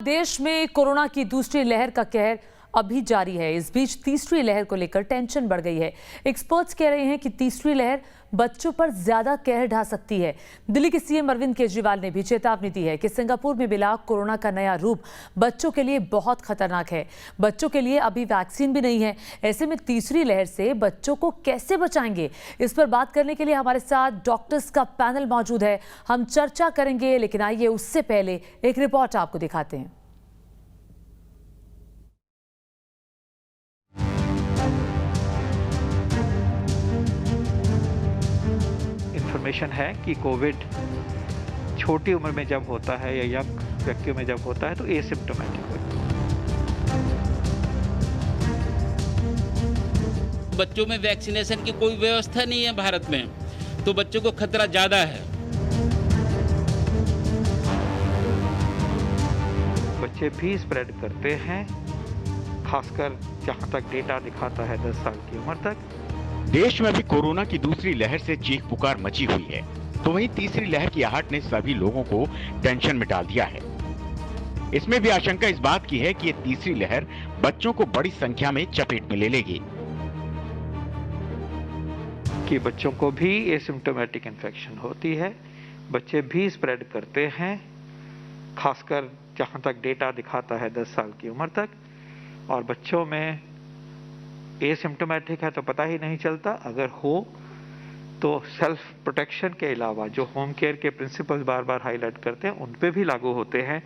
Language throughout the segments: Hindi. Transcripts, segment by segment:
देश में कोरोना की दूसरी लहर का कहर अभी जारी है। इस बीच तीसरी लहर को लेकर टेंशन बढ़ गई है। एक्सपर्ट्स कह रहे हैं कि तीसरी लहर बच्चों पर ज्यादा कहर ढा सकती है। दिल्ली के सीएम अरविंद केजरीवाल ने भी चेतावनी दी है कि सिंगापुर में मिला कोरोना का नया रूप बच्चों के लिए बहुत खतरनाक है। बच्चों के लिए अभी वैक्सीन भी नहीं है। ऐसे में तीसरी लहर से बच्चों को कैसे बचाएंगे, इस पर बात करने के लिए हमारे साथ डॉक्टर्स का पैनल मौजूद है। हम चर्चा करेंगे, लेकिन आइए उससे पहले एक रिपोर्ट आपको दिखाते हैं। इन्फॉर्मेशन है कि कोविड छोटी उम्र में जब होता है या यंग व्यक्तियों में जब होता है तो एसिम्प्टोमेटिक होता है। बच्चों में वैक्सीनेशन की कोई व्यवस्था नहीं है भारत में, तो बच्चों को खतरा ज्यादा है। बच्चे भी स्प्रेड करते हैं, खासकर जहां तक डेटा दिखाता है 10 साल की उम्र तक। देश में भी कोरोना की दूसरी लहर से चीख पुकार मची हुई है, तो वहीं तीसरी लहर की आहट ने सभी लोगों को टेंशन में डाल दिया है। इसमें भी आशंका इस बात की है कि ये तीसरी लहर बच्चों को बड़ी संख्या में चपेट में ले लेगी। कि बच्चों को भी एसिम्प्टोमेटिक इन्फेक्शन होती है, बच्चे भी स्प्रेड करते हैं, खासकर जहां तक डेटा दिखाता है 10 साल की उम्र तक। और बच्चों में एसिम्प्टोमेटिक है तो पता ही नहीं चलता। अगर हो तो सेल्फ प्रोटेक्शन के अलावा जो होम केयर के प्रिंसिपल्स बार बार हाईलाइट करते हैं उन पे भी लागू होते हैं।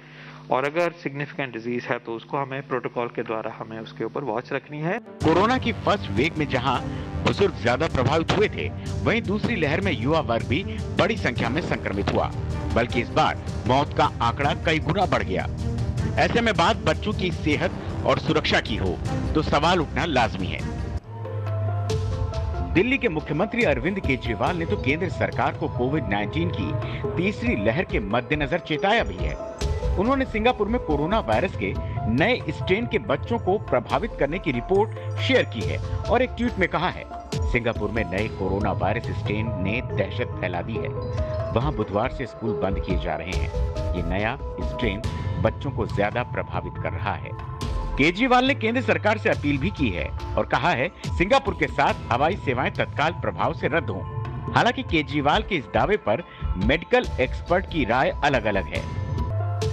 और अगर सिग्निफिकेंट डिजीज है तो उसको हमें प्रोटोकॉल के द्वारा हमें उसके ऊपर वॉच रखनी है। कोरोना की फर्स्ट वेव में जहां बुजुर्ग ज्यादा प्रभावित हुए थे, वहीं दूसरी लहर में युवा वर्ग भी बड़ी संख्या में संक्रमित हुआ, बल्कि इस बार मौत का आंकड़ा कई गुना बढ़ गया। ऐसे में बात बच्चों की सेहत और सुरक्षा की हो तो सवाल उठना लाजमी है। दिल्ली के मुख्यमंत्री अरविंद केजरीवाल ने तो केंद्र सरकार को कोविड-19 की तीसरी लहर के मद्देनजर चेताया भी है। उन्होंने सिंगापुर में कोरोना वायरस के नए स्ट्रेन के बच्चों को प्रभावित करने की रिपोर्ट शेयर की है और एक ट्वीट में कहा है, सिंगापुर में नए कोरोना वायरस स्ट्रेन ने दहशत फैला दी है। वहां बुधवार से स्कूल बंद किए जा रहे हैं। ये नया स्ट्रेन बच्चों को ज्यादा प्रभावित कर रहा है। केजरीवाल ने केंद्र सरकार से अपील भी की है और कहा है सिंगापुर के साथ हवाई सेवाएं तत्काल प्रभाव से रद्द हों। हालांकि केजरीवाल के इस दावे पर मेडिकल एक्सपर्ट की राय अलग अलग है।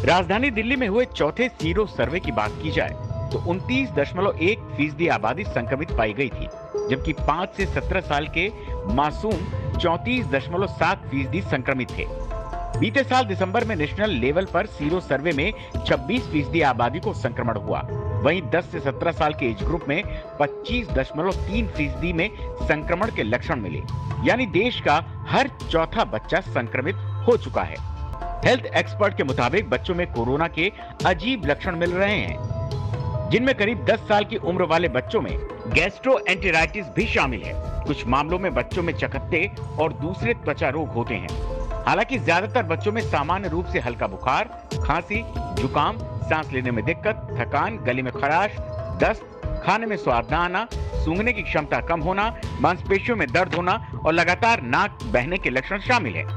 राजधानी दिल्ली में हुए चौथे सीरो सर्वे की बात की जाए तो 29.1% आबादी संक्रमित पाई गई थी, जबकि 5 से 17 साल के मासूम 34.7% संक्रमित थे। बीते साल दिसंबर में नेशनल लेवल पर सीरो सर्वे में 26% आबादी को संक्रमण हुआ। वहीं 10 से 17 साल के एज ग्रुप में 25.3% में संक्रमण के लक्षण मिले, यानी देश का हर चौथा बच्चा संक्रमित हो चुका है। हेल्थ एक्सपर्ट के मुताबिक बच्चों में कोरोना के अजीब लक्षण मिल रहे हैं, जिनमें करीब 10 साल की उम्र वाले बच्चों में गैस्ट्रोएंटेराइटिस भी शामिल है। कुछ मामलों में बच्चों में चकत्ते और दूसरे त्वचा रोग होते हैं। हालांकि ज्यादातर बच्चों में सामान्य रूप से हल्का बुखार, खांसी, जुकाम, सांस लेने में दिक्कत, थकान, गले में खराश, दस्त, खाने में स्वाद न आना, सूंघने की क्षमता कम होना, मांसपेशियों में दर्द होना और लगातार नाक बहने के लक्षण शामिल हैं।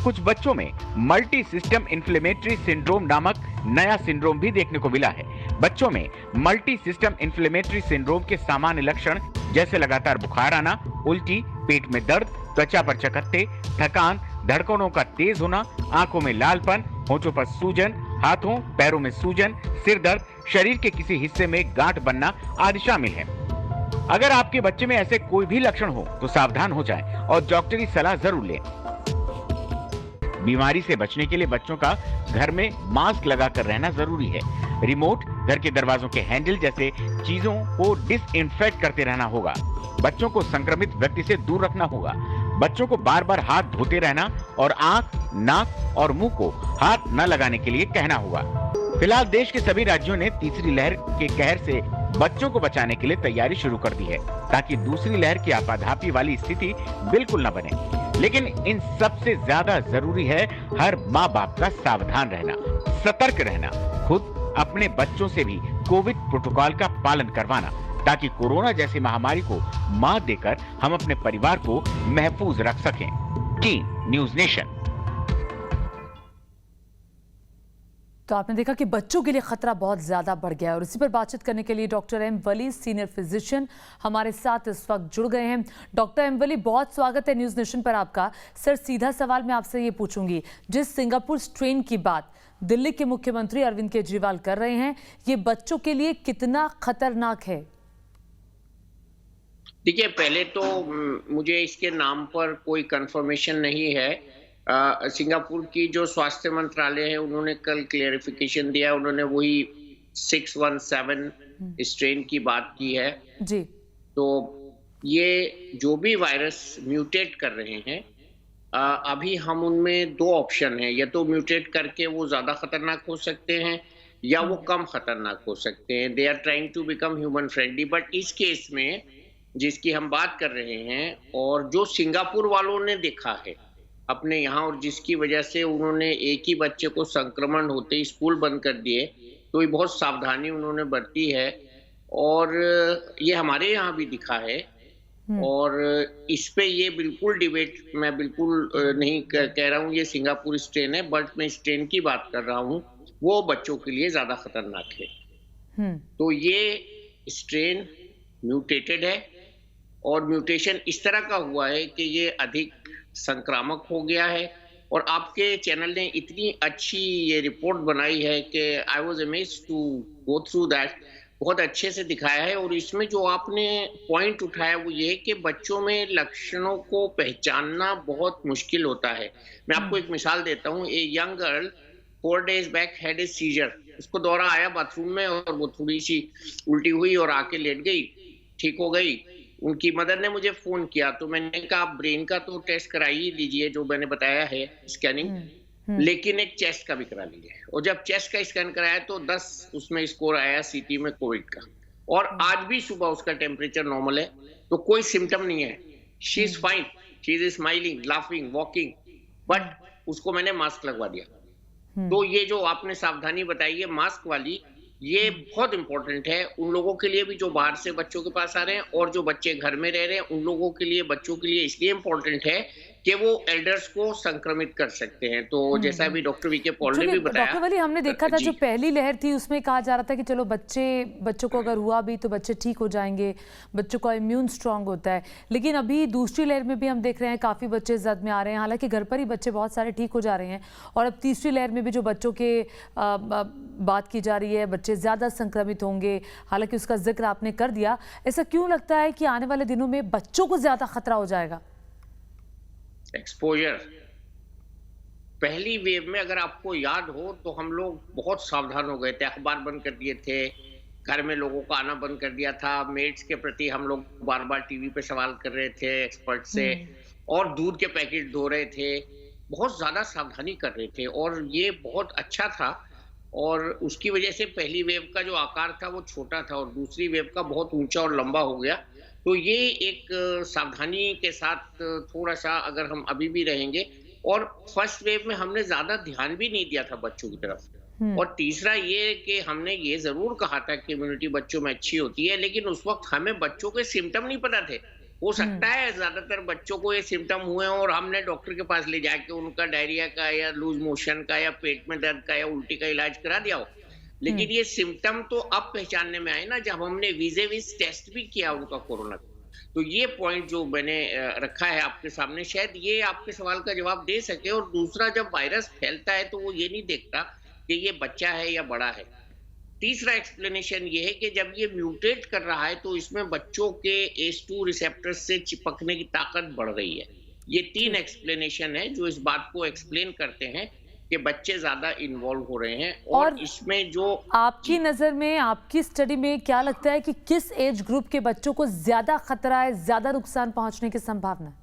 कुछ बच्चों में मल्टी सिस्टम इन्फ्लेमेटरी सिंड्रोम नामक नया सिंड्रोम भी देखने को मिला है। बच्चों में मल्टी सिस्टम इन्फ्लेमेटरी सिंड्रोम के सामान्य लक्षण जैसे लगातार बुखार आना, उल्टी, पेट में दर्द, त्वचा पर चकत्ते, थकान, धड़कनों का तेज होना, आंखों में लालपन, होंठों पर सूजन, हाथों पैरों में सूजन, सिर दर्द, शरीर के किसी हिस्से में गांठ बनना आदि शामिल है। अगर आपके बच्चे में ऐसे कोई भी लक्षण हो तो सावधान हो जाएं और डॉक्टरी सलाह जरूर लें। बीमारी से बचने के लिए बच्चों का घर में मास्क लगाकर रहना जरूरी है। रिमोट, घर के दरवाजों के हैंडल जैसे चीजों को डिसइंफेक्ट करते रहना होगा। बच्चों को संक्रमित व्यक्ति से दूर रखना होगा। बच्चों को बार बार हाथ धोते रहना और आंख, नाक और मुंह को हाथ न लगाने के लिए कहना होगा। फिलहाल देश के सभी राज्यों ने तीसरी लहर के कहर से बच्चों को बचाने के लिए तैयारी शुरू कर दी है, ताकि दूसरी लहर की आपाधापी वाली स्थिति बिल्कुल न बने। लेकिन इन सबसे ज्यादा जरूरी है हर माँ बाप का सावधान रहना, सतर्क रहना, खुद अपने बच्चों से भी कोविड प्रोटोकॉल का पालन करवाना, ताकि कोरोना जैसी महामारी को मात देकर हम अपने परिवार को महफूज रख सकें। Team news nation. तो आपने देखा कि बच्चों के लिए खतरा बहुत ज्यादा बढ़ गया है और इसी पर बातचीत करने के लिए डॉक्टर एम वली सीनियर फिजिशियन हमारे साथ इस वक्त जुड़ गए हैं। डॉक्टर एम वली, बहुत स्वागत है न्यूज नेशन पर आपका। सर, सीधा सवाल मैं आपसे ये पूछूंगी, जिस सिंगापुर स्ट्रेन की बात दिल्ली के मुख्यमंत्री अरविंद केजरीवाल कर रहे हैं, ये बच्चों के लिए कितना खतरनाक है? देखिए, पहले तो मुझे इसके नाम पर कोई कंफर्मेशन नहीं है। सिंगापुर की जो स्वास्थ्य मंत्रालय है उन्होंने कल क्लियरिफिकेशन दिया, उन्होंने वही 617 स्ट्रेन की बात की है जी। तो ये जो भी वायरस म्यूटेट कर रहे हैं, अभी हम उनमें दो ऑप्शन हैं, या तो म्यूटेट करके वो ज्यादा खतरनाक हो सकते हैं या वो कम खतरनाक हो सकते हैं। They are trying to become human friendly, but इस केस में जिसकी हम बात कर रहे हैं और जो सिंगापुर वालों ने देखा है अपने यहाँ, और जिसकी वजह से उन्होंने एक ही बच्चे को संक्रमण होते ही स्कूल बंद कर दिए, तो ये बहुत सावधानी उन्होंने बरती है और ये हमारे यहाँ भी दिखा है। और इस पे ये बिल्कुल डिबेट मैं बिल्कुल नहीं कह रहा हूँ ये सिंगापुर स्ट्रेन है, बट मैं स्ट्रेन की बात कर रहा हूँ, वो बच्चों के लिए ज्यादा खतरनाक है। तो ये स्ट्रेन म्यूटेटेड है और म्यूटेशन इस तरह का हुआ है कि ये अधिक संक्रामक हो गया है। और आपके चैनल ने इतनी अच्छी ये रिपोर्ट बनाई है कि I was amazed to go through that, बहुत अच्छे से दिखाया है। और इसमें जो आपने पॉइंट उठाया वो ये कि बच्चों में लक्षणों को पहचानना बहुत मुश्किल होता है। मैं आपको एक मिसाल देता हूँ। A young girl 4 days back had a seizure, उसको दौरा आया बाथरूम में और वो थोड़ी सी उल्टी हुई और आके लेट गई, ठीक हो गई। उनकी मदर ने मुझे फोन किया तो मैंने कहा आप ब्रेन का तो टेस्ट करा ही लीजिए, जो मैंने बताया है स्कैनिंग, लेकिन एक चेस्ट का भी करा लीजिए। और जब चेस्ट का स्कैन कराया तो 10 उसमें स्कोर आया सीटी में कोविड का, और आज भी सुबह उसका टेम्परेचर नॉर्मल है, तो कोई सिम्टम नहीं है। She is fine, she is smiling, laughing, walking, but उसको मैंने मास्क लगवा दिया। तो ये जो आपने सावधानी बताई है मास्क वाली, ये बहुत इंपॉर्टेंट है उन लोगों के लिए भी जो बाहर से बच्चों के पास आ रहे हैं, और जो बच्चे घर में रह रहे हैं उन लोगों के लिए, बच्चों के लिए इसलिए इंपॉर्टेंट है कि वो एल्डर्स को संक्रमित कर सकते हैं। तो जैसा भी डॉक्टर वीके पॉल ने भी बताया, डॉक्टर वली, हमने देखा था जो पहली लहर थी उसमें कहा जा रहा था कि चलो बच्चों को अगर हुआ भी तो बच्चे ठीक हो जाएंगे, बच्चों का इम्यून स्ट्रांग होता है। लेकिन अभी दूसरी लहर में भी हम देख रहे हैं काफ़ी बच्चे जद में आ रहे हैं, हालांकि घर पर ही बच्चे बहुत सारे ठीक हो जा रहे हैं। और अब तीसरी लहर में भी जो बच्चों के बात की जा रही है, बच्चे ज़्यादा संक्रमित होंगे, हालांकि उसका जिक्र आपने कर दिया। ऐसा क्यों लगता है कि आने वाले दिनों में बच्चों को ज़्यादा खतरा हो जाएगा? एक्सपोजर। पहली वेव में अगर आपको याद हो तो हम लोग बहुत सावधान हो गए थे, अखबार बंद कर दिए थे, घर में लोगों को आना बंद कर दिया था, मेड्स के प्रति हम लोग बार बार टीवी पे सवाल कर रहे थे एक्सपर्ट से, और दूध के पैकेट धो रहे थे, बहुत ज्यादा सावधानी कर रहे थे, और ये बहुत अच्छा था। और उसकी वजह से पहली वेव का जो आकार था वो छोटा था और दूसरी वेव का बहुत ऊंचा और लंबा हो गया। तो ये एक सावधानी के साथ थोड़ा सा अगर हम अभी भी रहेंगे, और फर्स्ट वेव में हमने ज्यादा ध्यान भी नहीं दिया था बच्चों की तरफ। और तीसरा ये कि हमने ये जरूर कहा था कि इम्यूनिटी बच्चों में अच्छी होती है, लेकिन उस वक्त हमें बच्चों के सिम्टम नहीं पता थे। हो सकता है ज्यादातर बच्चों को ये सिम्टम हुए और हमने डॉक्टर के पास ले जाके उनका डायरिया का या लूज मोशन का या पेट में दर्द का या उल्टी का इलाज करा दिया हो, लेकिन ये सिम्टम तो अब पहचानने में आए ना जब हमने विज़े-विज़ टेस्ट भी किया उनका कोरोना। तो ये पॉइंट जो मैंने रखा है आपके सामने, शायद ये आपके सवाल का जवाब दे सके। और दूसरा, जब वायरस फैलता है तो वो ये नहीं देखता कि ये बच्चा है या बड़ा है। तीसरा एक्सप्लेनेशन ये है कि जब ये म्यूटेट कर रहा है तो इसमें बच्चों के ACE2 रिसेप्टर्स से चिपकने की ताकत बढ़ रही है। ये 3 एक्सप्लेनेशन है जो इस बात को एक्सप्लेन करते हैं कि बच्चे ज्यादा इन्वॉल्व हो रहे हैं। और इसमें जो आपकी नजर में, आपकी स्टडी में क्या लगता है कि किस एज ग्रुप के बच्चों को ज्यादा खतरा है, ज्यादा नुकसान पहुंचने की संभावना?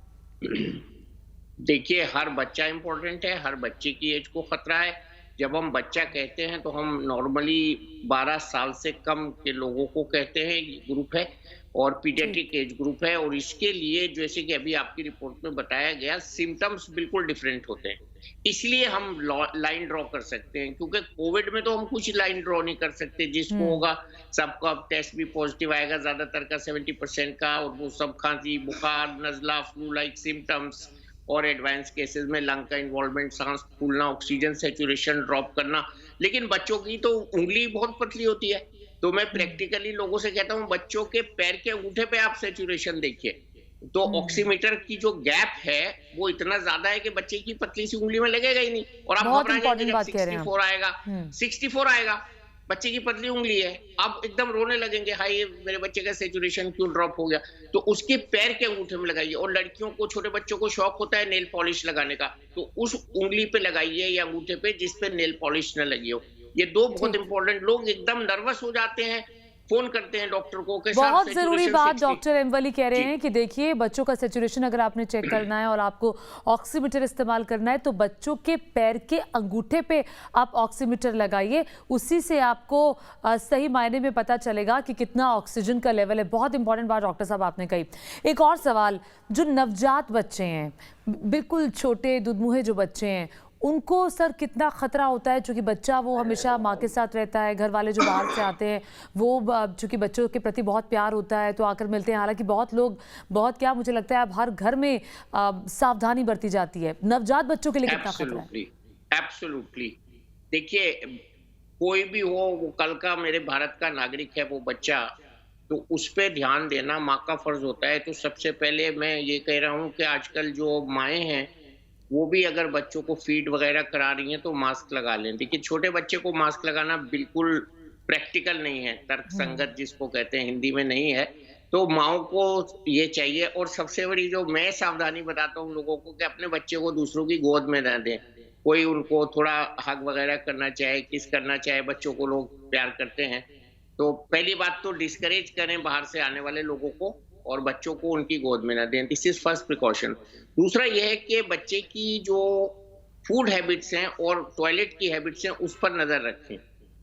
देखिए, हर बच्चा इंपॉर्टेंट है, हर बच्चे की एज को खतरा है। जब हम बच्चा कहते हैं तो हम नॉर्मली 12 साल से कम के लोगों को कहते हैं, ये ग्रुप है, और पीडियाट्रिक एज ग्रुप है। और इसके लिए जैसे कि अभी आपकी रिपोर्ट में बताया गया, सिम्टम्स बिल्कुल डिफरेंट होते हैं, इसलिए हम लाइन ड्रॉ कर सकते हैं। क्योंकि कोविड में तो हम कुछ लाइन ड्रॉ नहीं कर सकते, जिसको होगा सबका टेस्ट भी पॉजिटिव आएगा, ज्यादातर का 70% का, और वो सब खांसी, बुखार, नजला, फ्लू लाइक सिम्टम्स, और एडवांस केसेस में लंग का इन्वॉल्वमेंट, सांस फूलना, ऑक्सीजन सैचुरेशन ड्रॉप करना, लेकिन बच्चों की तो उंगली बहुत पतली होती है। तो मैं प्रैक्टिकली लोगों से कहता हूँ बच्चों के पैर के अंगूठे पे आप सैचुरेशन देखिए, तो ऑक्सीमीटर की जो गैप है वो इतना ज्यादा है कि बच्चे की पतली सी उंगली में लगेगा ही नहीं, और आप बहुत घबरा जाएंगे इंपॉर्टेंट जब बात कह रहे हैं 64 आएगा, 64 आएगा, बच्चे की पतली उंगली है, आप एकदम रोने लगेंगे, हाय ये मेरे बच्चे का सैचुरेशन क्यों ड्रॉप हो गया। तो उसके पैर के अंगूठे में लगाइए। और लड़कियों को, छोटे बच्चों को शौक होता है नेल पॉलिश लगाने का, तो उस उंगली पे लगाइए या अंगूठे पे जिस पे नेल पॉलिश न लगी हो। ये दो बहुत इंपॉर्टेंट। लोग एकदम नर्वस हो जाते हैं, फोन करते हैं डॉक्टर को कि बहुत जरूरी बात डॉक्टर एमवली कह रहे हैं कि देखिए बच्चों का सैचुरेशन अगर आपने चेक करना है और आपको ऑक्सीमीटर इस्तेमाल करना है तो बच्चों के पैर के अंगूठे पे आप ऑक्सीमीटर लगाइए, उसी से आपको सही मायने में पता चलेगा कि कितना ऑक्सीजन का लेवल है। बहुत इंपॉर्टेंट बात डॉक्टर साहब आपने कही। एक और सवाल, जो नवजात बच्चे हैं, बिल्कुल छोटे दुधमुहे जो बच्चे हैं, उनको सर कितना खतरा होता है? क्योंकि बच्चा वो हमेशा माँ के साथ रहता है, घर वाले जो बाहर से आते हैं वो चूंकि बच्चों के प्रति बहुत प्यार होता है तो आकर मिलते हैं। हालांकि बहुत लोग, बहुत क्या मुझे लगता है अब हर घर में सावधानी बरती जाती है। नवजात बच्चों के लिए कितना खतरा है? एब्सोल्युटली। देखिए कोई भी हो, वो कल का मेरे भारत का नागरिक है वो बच्चा, तो उस पर ध्यान देना माँ का फर्ज होता है। तो सबसे पहले मैं ये कह रहा हूँ कि आजकल जो माएँ हैं वो भी अगर बच्चों को फीड वगैरह करा रही हैं तो मास्क लगा लें। देखिए छोटे बच्चे को मास्क लगाना बिल्कुल प्रैक्टिकल नहीं है, तर्कसंगत जिसको कहते हैं, हिंदी में नहीं है। तो माओ को ये चाहिए। और सबसे बड़ी जो मैं सावधानी बताता हूँ लोगों को कि अपने बच्चे को दूसरों की गोद में न दें। कोई उनको थोड़ा हग वगैरह करना चाहे, किस करना चाहे, बच्चों को लोग प्यार करते हैं, तो पहली बात तो डिस्करेज करें बाहर से आने वाले लोगों को और बच्चों को उनकी गोद में न दें। This is first precaution. दूसरा यह है कि बच्चे की जो फूड हैबिट्स हैं और टॉयलेट की हैबिट्स हैं उस पर नजर रखें।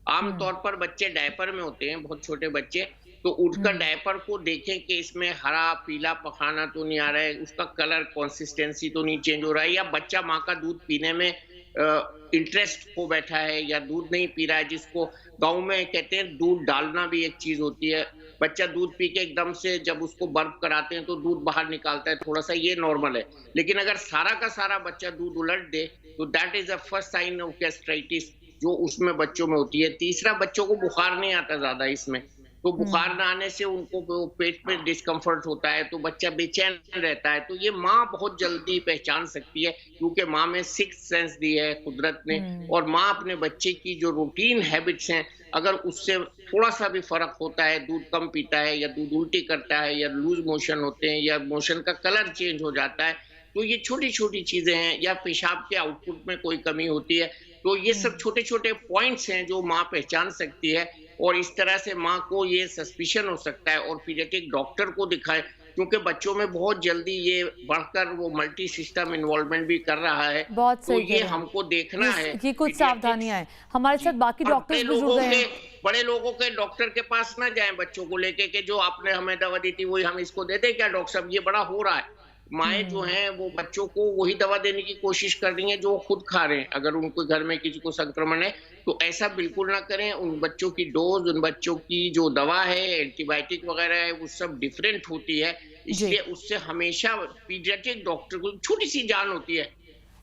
आमतौर पर बच्चे डायपर में होते हैं, बहुत छोटे बच्चे, तो उठकर डायपर को देखें कि इसमें हरा पीला पखाना तो नहीं आ रहा है, उसका कलर कंसिस्टेंसी तो नहीं चेंज हो रहा है, या बच्चा माँ का दूध पीने में इंटरेस्ट हो बैठा है या दूध नहीं पी रहा है, जिसको गांव में कहते हैं दूध डालना भी एक चीज होती है। बच्चा दूध पी के एकदम से जब उसको बर्फ कराते हैं तो दूध बाहर निकालता है, थोड़ा सा ये नॉर्मल है। लेकिन अगर सारा का सारा बच्चा दूध उलट दे तो that is the first sign of gastritis जो उसमें बच्चों में होती है। तीसरा, बच्चों को बुखार नहीं आता ज्यादा इसमें, तो बुखार न आने से उनको पेट में डिस्कम्फर्ट होता है तो बच्चा बेचैन रहता है। तो ये माँ बहुत जल्दी पहचान सकती है क्योंकि माँ में सिक्स्थ सेंस दी है कुदरत ने, और माँ अपने बच्चे की जो रूटीन हैबिट्स हैं अगर उससे थोड़ा सा भी फर्क होता है, दूध कम पीता है या दूध उल्टी करता है या लूज मोशन होते हैं या मोशन का कलर चेंज हो जाता है, तो ये छोटी छोटी चीजें हैं, या पेशाब के आउटपुट में कोई कमी होती है, तो ये सब छोटे छोटे पॉइंट्स हैं जो माँ पहचान सकती है। और इस तरह से माँ को ये सस्पिशन हो सकता है और पीडियाट्रिक डॉक्टर को दिखाए, क्योंकि बच्चों में बहुत जल्दी ये बढ़कर वो मल्टी सिस्टम इन्वॉल्वमेंट भी कर रहा है। बहुत तो ये हमको देखना है कि कुछ सावधानियां हैं। हमारे साथ बाकी डॉक्टर्स भी जुड़ गए हैं। बड़े लोगों के डॉक्टर के पास ना जाएं बच्चों को लेके कि जो आपने हमें दवा दी थी वही हम इसको दे दें क्या डॉक्टर साहब, ये बड़ा हो रहा है। माएँ जो हैं वो बच्चों को वही दवा देने की कोशिश कर रही हैं जो वो खुद खा रहे हैं। अगर उनको घर में किसी को संक्रमण है तो ऐसा बिल्कुल ना करें। उन बच्चों की डोज, उन बच्चों की जो दवा है, एंटीबायोटिक वगैरह है, वो सब डिफरेंट होती है, इसलिए उससे हमेशा पीडियाट्रिक डॉक्टर को, छोटी सी जान होती है,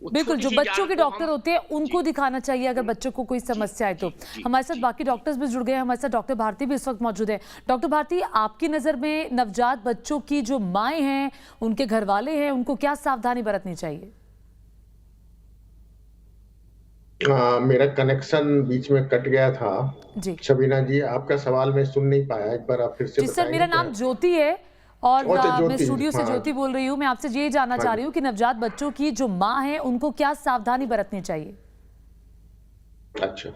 बिल्कुल जो बच्चों के डॉक्टर होते हैं उनको दिखाना चाहिए अगर बच्चों को कोई समस्या है तो। हमारे साथ बाकी डॉक्टर्स भी जुड़ गए हैं। हमारे साथ डॉक्टर भारती भी इस वक्त मौजूद है। डॉक्टर भारती, आपकी नजर में नवजात बच्चों की जो माएँ हैं, उनके घर वाले हैं, उनको क्या सावधानी बरतनी चाहिए? मेरा कनेक्शन बीच में कट गया था जी। शबीना जी, आपका सवाल मैं सुन नहीं पाया, एक बार आप फिर से बताएं। सर, मेरा नाम ज्योति है और मैं स्टूडियो से ज्योति बोल रही हूँ। मैं आपसे ये जानना चाह रही हूँ कि नवजात बच्चों की जो माँ है उनको क्या सावधानी बरतनी चाहिए? अच्छा,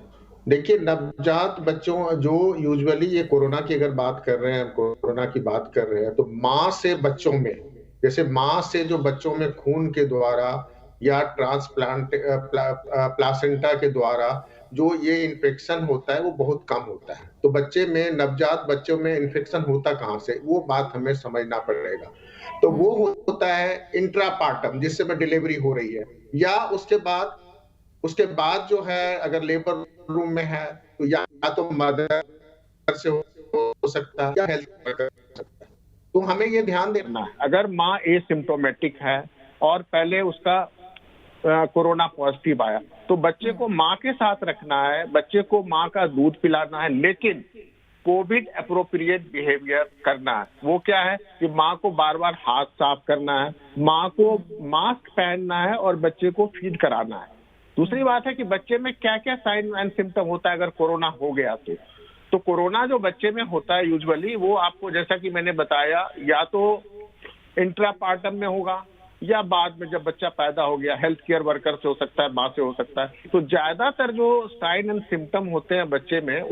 देखिए नवजात बच्चों जो यूजुअली ये कोरोना की अगर बात कर रहे हैं, कोरोना की बात कर रहे हैं, तो माँ से बच्चों में, जैसे माँ से जो बच्चों में खून के द्वारा या ट्रांसप्लांट प्लासेंटा के द्वारा जो ये इन्फेक्शन होता है वो बहुत कम होता है। तो बच्चे में, नवजात बच्चों में इन्फेक्शन होता कहाँ से, वो बात हमें समझना पड़ेगा। तो वो होता है इंट्रापार्टम, जिस समय डिलीवरी हो रही है, या उसके बाद जो है अगर लेबर रूम में है तो या तो मदर से हो सकता है या हेल्थ वर्कर हो सकता है। तो हमें ये ध्यान देना है, अगर माँ एसिम्प्टोमेटिक है और पहले उसका कोरोना पॉजिटिव आया। तो बच्चे को माँ के साथ रखना है, बच्चे को माँ का दूध पिलाना है, लेकिन कोविड अप्रोप्रिएट बिहेवियर करना है। वो क्या है कि माँ को बार बार हाथ साफ करना है, माँ को मास्क पहनना है और बच्चे को फीड कराना है। दूसरी बात है कि बच्चे में क्या क्या साइन एंड सिम्टम होता है अगर कोरोना हो गया तो कोरोना जो बच्चे में होता है यूजुअली वो आपको, जैसा कि मैंने बताया, या तो इंट्रापार्टम में होगा या बाद में जब बच्चा पैदा हो गया, हेल्थ केयर वर्कर से हो सकता है, माँ से हो सकता है। तो ज्यादातर जो साइन एंड सिम्टम होते हैं बच्चे में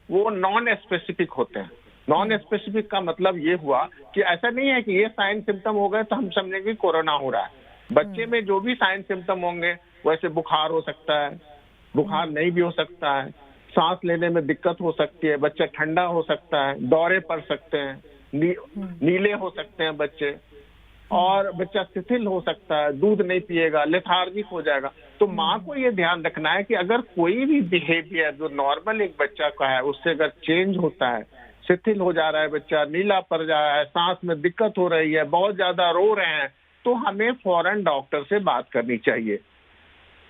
वो नॉन स्पेसिफिक होते हैं। नॉन स्पेसिफिक का मतलब ये हुआ कि ऐसा नहीं है कि ये साइन सिम्टम हो गए तो हम समझेंगे कोरोना हो रहा है। बच्चे में जो भी साइन सिम्टम होंगे, वैसे बुखार हो सकता है, बुखार नहीं भी हो सकता है, सांस लेने में दिक्कत हो सकती है, बच्चा ठंडा हो सकता है, दौरे पड़ सकते हैं, नीले हो सकते हैं बच्चे, और बच्चा शिथिल हो सकता है, दूध नहीं पिएगा, लेथार्जिक हो जाएगा। तो माँ को ये ध्यान रखना है कि अगर कोई भी बिहेवियर जो नॉर्मल एक बच्चा का है उससे अगर चेंज होता है, शिथिल हो जा रहा है बच्चा, नीला पड़ जा रहा है, सांस में दिक्कत हो रही है, बहुत ज्यादा रो रहे हैं, तो हमें फौरन डॉक्टर से बात करनी चाहिए।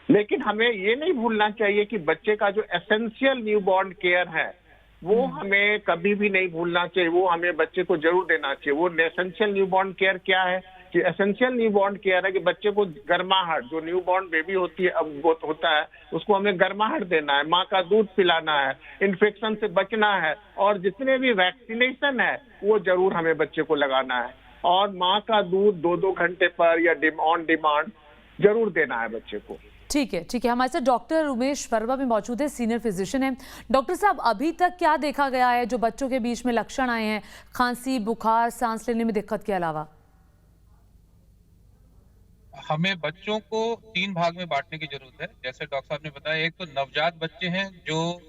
लेकिन हमें ये नहीं भूलना चाहिए कि बच्चे का जो एसेंशियल न्यूबॉर्न केयर है वो हमें कभी भी नहीं भूलना चाहिए, वो हमें बच्चे को जरूर देना चाहिए। वो एसेंशियल न्यूबॉर्न केयर क्या है कि एसेंशियल न्यूबॉर्न केयर है कि बच्चे को गर्माहट, जो न्यूबॉर्न बेबी होती है वो होता है, उसको हमें गर्माहट देना है, माँ का दूध पिलाना है, इन्फेक्शन से बचना है, और जितने भी वैक्सीनेशन है वो जरूर हमें बच्चे को लगाना है, और माँ का दूध 2-2 घंटे पर या ऑन डिमांड जरूर देना है बच्चे को। ठीक है, ठीक है। हमारे साथ डॉक्टर उमेश वर्मा भी मौजूद है, सीनियर फिजिशियन है। डॉक्टर साहब, अभी तक क्या देखा गया है जो बच्चों के बीच में लक्षण आए हैं, खांसी, बुखार, सांस लेने में दिक्कत के अलावा? हमें बच्चों को 3 भाग में बांटने की जरूरत है। जैसे डॉक्टर साहब ने बताया, एक तो नवजात बच्चे हैं जो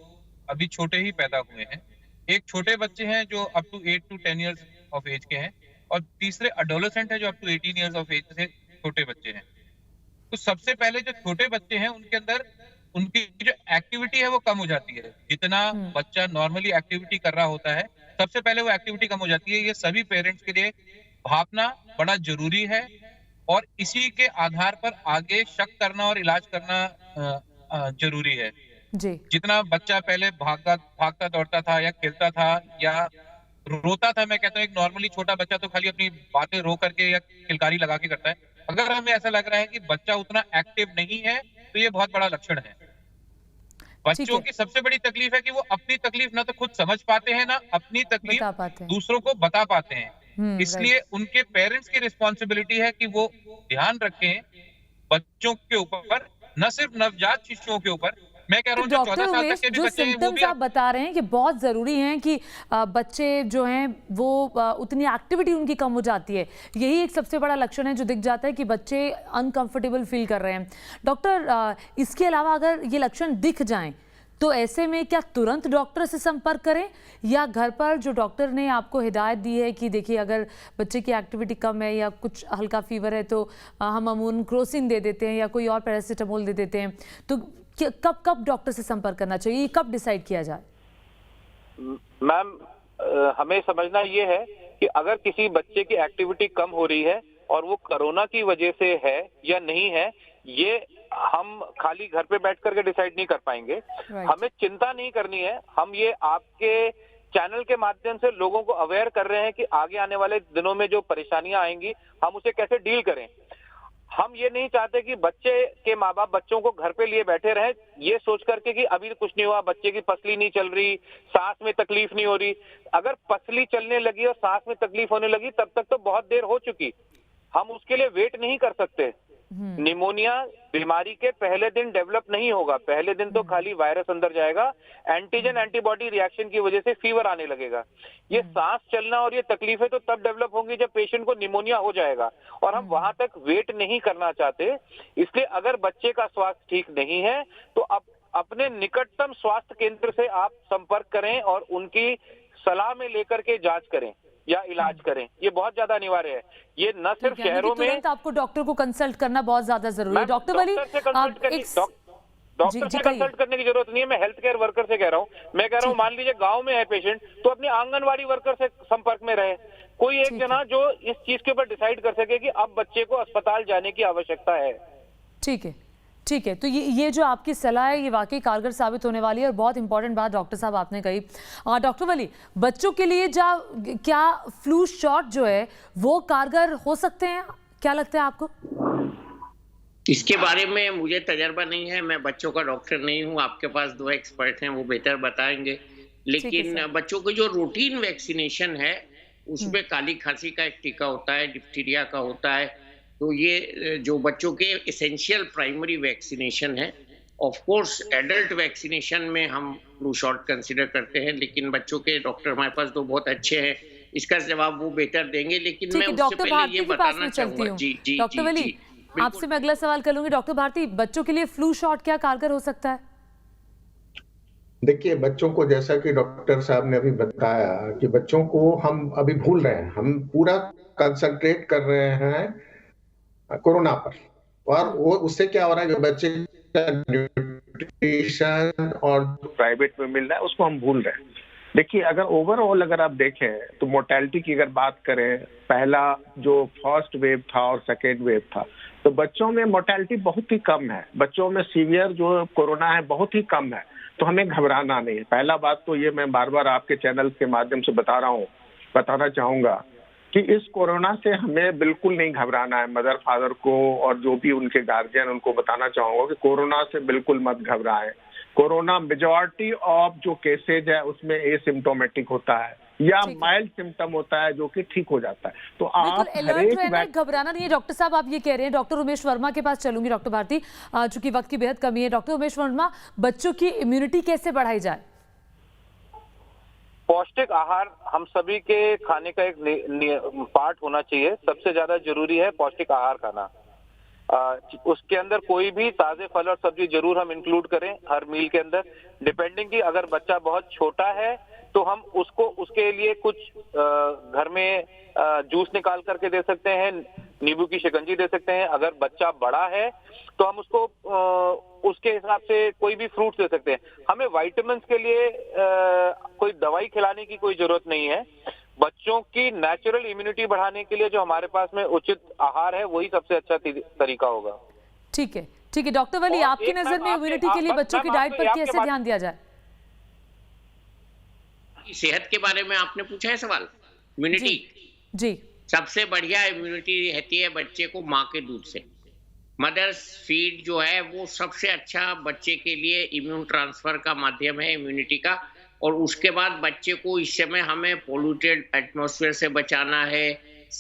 अभी छोटे ही पैदा हुए हैं, एक छोटे बच्चे हैं जो up to 8 to 10 years of age के हैं, और तीसरे अडोलेसेंट है जो up to 18 years of age से छोटे बच्चे हैं। तो सबसे पहले जो छोटे बच्चे हैं उनके अंदर उनकी जो एक्टिविटी है वो कम हो जाती है। जितना बच्चा नॉर्मली एक्टिविटी कर रहा होता है, सबसे पहले वो एक्टिविटी कम हो जाती है। ये सभी पेरेंट्स के लिए भापना बड़ा जरूरी है, और इसी के आधार पर आगे शक करना और इलाज करना जरूरी है। जी। जितना बच्चा पहले भागता दौड़ता था या खेलता था या रोता था, मैं कहता हूँ एक नॉर्मली छोटा बच्चा तो खाली अपनी बातें रो करके या किलकारी लगा के करता है। अगर हमें ऐसा लग रहा है कि बच्चा उतना एक्टिव नहीं है तो ये बहुत बड़ा लक्षण है। बच्चों की सबसे बड़ी तकलीफ है कि वो अपनी तकलीफ ना तो खुद समझ पाते हैं, ना अपनी तकलीफ दूसरों को बता पाते हैं। इसलिए उनके पेरेंट्स की रिस्पॉन्सिबिलिटी है कि वो ध्यान रखें बच्चों के ऊपर, न सिर्फ नवजात शिशुओं के ऊपर। मैं कह रहा हूँ जो 14 साल तक के भी बच्चे हैं वो भी आप बता रहे हैं कि बहुत जरूरी हैं कि बच्चे जो हैं वो उतनी एक्टिविटी उनकी कम हो जाती है, यही एक सबसे बड़ा लक्षण है जो दिख जाता है कि बच्चे अनकंफर्टेबल फील कर रहे हैं। डॉक्टर, इसके अलावा अगर ये लक्षण दिख जाएं तो ऐसे में क्या तुरंत डॉक्टर से संपर्क करें, या घर पर जो डॉक्टर ने आपको हिदायत दी है कि देखिए अगर बच्चे की एक्टिविटी कम है या कुछ हल्का फीवर है तो हम अमून क्रोसिन दे देते हैं या कोई और पैरासीटामोल दे देते हैं, तो कब डॉक्टर से संपर्क करना चाहिए, कब डिसाइड किया जाए? मैम, हमें समझना ये है कि अगर किसी बच्चे की एक्टिविटी कम हो रही है और वो कोरोना की वजह से है या नहीं है, ये हम खाली घर पे बैठ करके डिसाइड नहीं कर पाएंगे। हमें चिंता नहीं करनी है। हम ये आपके चैनल के माध्यम से लोगों को अवेयर कर रहे हैं कि आगे आने वाले दिनों में जो परेशानियां आएंगी हम उसे कैसे डील करें। हम ये नहीं चाहते कि बच्चे के माँ बाप बच्चों को घर पे लिए बैठे रहें ये सोच करके कि अभी कुछ नहीं हुआ, बच्चे की पसली नहीं चल रही, सांस में तकलीफ नहीं हो रही। अगर पसली चलने लगी और सांस में तकलीफ होने लगी तब तक तो बहुत देर हो चुकी, हम उसके लिए वेट नहीं कर सकते। निमोनिया बीमारी के पहले दिन डेवलप नहीं होगा, पहले दिन तो खाली वायरस अंदर जाएगा, एंटीजन एंटीबॉडी रिएक्शन की वजह से फीवर आने लगेगा। ये सांस चलना और ये तकलीफें तो तब डेवलप होंगी जब पेशेंट को निमोनिया हो जाएगा, और हम वहां तक वेट नहीं करना चाहते। इसलिए अगर बच्चे का स्वास्थ्य ठीक नहीं है तो अपने निकटतम स्वास्थ्य केंद्र से आप संपर्क करें और उनकी सलाह में लेकर के जांच करें या इलाज करें। ये बहुत ज्यादा अनिवार्य है। ये न सिर्फ शहरों में आपको डॉक्टर को कंसल्ट करना बहुत ज्यादा जरूरी है। डॉक्टर वली, डॉक्टर से कंसल्ट करने की जरूरत नहीं है। मैं हेल्थ केयर वर्कर से कह रहा हूँ, मैं कह रहा हूँ मान लीजिए गांव में है पेशेंट तो अपनी आंगनवाड़ी वर्कर से संपर्क में रहे, कोई एक जना जो इस चीज के ऊपर डिसाइड कर सके कि अब बच्चे को अस्पताल जाने की आवश्यकता है। ठीक है, ठीक है। तो ये जो आपकी सलाह है ये वाकई कारगर साबित होने वाली है और बहुत इंपॉर्टेंट बात डॉक्टर साहब आपने कही। डॉक्टर वली, बच्चों के लिए क्या फ्लू शॉट जो है वो कारगर हो सकते हैं, क्या लगता है आपको? इसके बारे में मुझे तजर्बा नहीं है, मैं बच्चों का डॉक्टर नहीं हूँ। आपके पास 2 एक्सपर्ट हैं, वो बेहतर बताएंगे। लेकिन बच्चों की जो रूटीन वैक्सीनेशन है उसमें काली खांसी का एक टीका होता है, डिप्थीरिया का होता है। तो ये जो बच्चों के एसेंशियल प्राइमरी वैक्सीनेशन है। ऑफ कोर्स एडल्ट वैक्सीनेशन में हम फ्लू शॉट कंसीडर करते हैं, लेकिन बच्चों के डॉक्टर हमारे पास तो बहुत अच्छे हैं, इसका जवाब वो बेहतर देंगे। लेकिन मैं उससे पहले ये बताना चाहूंगा। जी डॉक्टर वली, आपसे मैं अगला सवाल कर लूंगी। डॉक्टर भारती, बच्चों के लिए फ्लू शॉट क्या कारगर हो सकता है? देखिए, बच्चों को जैसा कि डॉक्टर साहब ने अभी बताया कि बच्चों को हम अभी भूल रहे हैं, हम पूरा कंसंट्रेट कर रहे हैं कोरोना पर, और वो उससे क्या हो रहा है कि बच्चे का न्यूट्रिशन और प्राइवेट में मिल रहा है उसको हम भूल रहे हैं। देखिए, अगर ओवरऑल अगर आप देखें तो मोर्टेलिटी की अगर बात करें, पहला जो फर्स्ट वेव था और सेकेंड वेव था, तो बच्चों में मोर्टेलिटी बहुत ही कम है, बच्चों में सीवियर जो कोरोना है बहुत ही कम है। तो हमें घबराना नहीं है। पहला बात तो ये मैं बार बार आपके चैनल के माध्यम से बताना चाहूंगा कि इस कोरोना से हमें बिल्कुल नहीं घबराना है। मदर फादर को और जो भी उनके गार्जियन, उनको बताना चाहूंगा कि कोरोना से बिल्कुल मत घबराएं। कोरोना मेजॉरिटी ऑफ जो केसेज है उसमें एसिम्प्टोमेटिक होता है या माइल्ड सिम्टम होता है जो कि ठीक हो जाता है। तो आप घबराना नहीं है। डॉक्टर साहब आप ये कह रहे हैं, डॉक्टर उमेश वर्मा के पास चलूंगी। डॉक्टर भारती, चूंकि वक्त की बेहद कमी है, डॉक्टर उमेश वर्मा, बच्चों की इम्यूनिटी कैसे बढ़ाई जाए? पौष्टिक आहार हम सभी के खाने का एक पार्ट होना चाहिए। सबसे ज्यादा जरूरी है पौष्टिक आहार खाना। उसके अंदर कोई भी ताजे फल और सब्जी जरूर हम इंक्लूड करें हर मील के अंदर। डिपेंडिंग की अगर बच्चा बहुत छोटा है तो हम उसको उसके लिए कुछ घर में जूस निकाल करके दे सकते हैं, नींबू की शिकंजी दे सकते हैं। अगर बच्चा बड़ा है तो हम उसको उसके हिसाब से कोई भी फ्रूट दे सकते हैं। हमें विटामिन्स के लिए कोई दवाई खिलाने की कोई जरूरत नहीं है। बच्चों की नेचुरल इम्यूनिटी बढ़ाने के लिए जो हमारे पास में उचित आहार है वही सबसे अच्छा तरीका होगा। ठीक है, ठीक है। डॉक्टर वली, आपकी नजर में इम्यूनिटी के लिए बच्चों की डाइट पर कैसे ध्यान दिया जाए? सेहत के बारे में आपने पूछा है सवाल। इम्यूनिटी जी सबसे बढ़िया इम्यूनिटी रहती है बच्चे को माँ के दूध से। मदर्स फीड जो है वो सबसे अच्छा बच्चे के लिए इम्यून ट्रांसफर का माध्यम है इम्यूनिटी का। और उसके बाद बच्चे को इस समय हमें पोल्यूटेड एटमॉस्फेयर से बचाना है।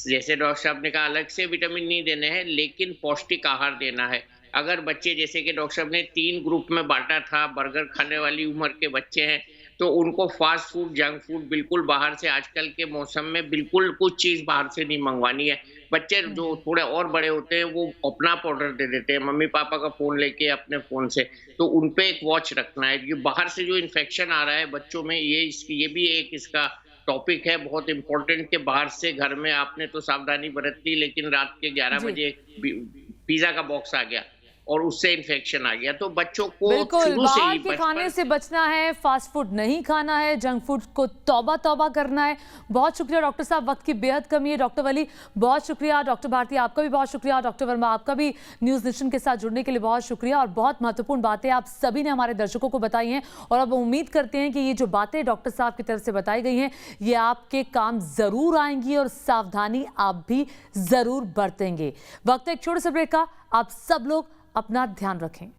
जैसे डॉक्टर साहब ने कहा, अलग से विटामिन नहीं देने हैं, लेकिन पौष्टिक आहार देना है। अगर बच्चे, जैसे कि डॉक्टर साहब ने 3 ग्रुप में बांटा था, बर्गर खाने वाली उम्र के बच्चे हैं तो उनको फास्ट फूड, जंक फूड बिल्कुल बाहर से, आजकल के मौसम में बिल्कुल कुछ चीज़ बाहर से नहीं मंगवानी है। बच्चे जो थोड़े और बड़े होते हैं वो अपना पाउडर दे देते हैं, मम्मी पापा का फ़ोन लेके अपने फ़ोन से, तो उन पे एक वॉच रखना है। ये बाहर से जो इन्फेक्शन आ रहा है बच्चों में, ये भी एक इसका टॉपिक है बहुत इम्पोर्टेंट कि बाहर से घर में आपने तो सावधानी बरत ली, लेकिन रात के 11 बजे पिज़्ज़ा का बॉक्स आ गया और उससे इन्फेक्शन आ गया। तो बच्चों को बिल्कुल बाहर के खाने से बचना है, फास्ट फूड नहीं खाना है, जंक फूड को तौबा करना है। बहुत शुक्रिया डॉक्टर साहब, वक्त की बेहद कमी है। डॉक्टर वली बहुत शुक्रिया, डॉक्टर भारती आपका भी बहुत शुक्रिया, डॉक्टर वर्मा आपका भी न्यूज़ नेशन के साथ जुड़ने के लिए बहुत शुक्रिया। और बहुत महत्वपूर्ण बातें आप सभी ने हमारे दर्शकों को बताई हैं और अब उम्मीद करते हैं कि ये जो बातें डॉक्टर साहब की तरफ से बताई गई हैं ये आपके काम ज़रूर आएंगी और सावधानी आप भी ज़रूर बरतेंगे। वक्त एक छोटे से ब्रेक का, आप सब लोग अपना ध्यान रखें।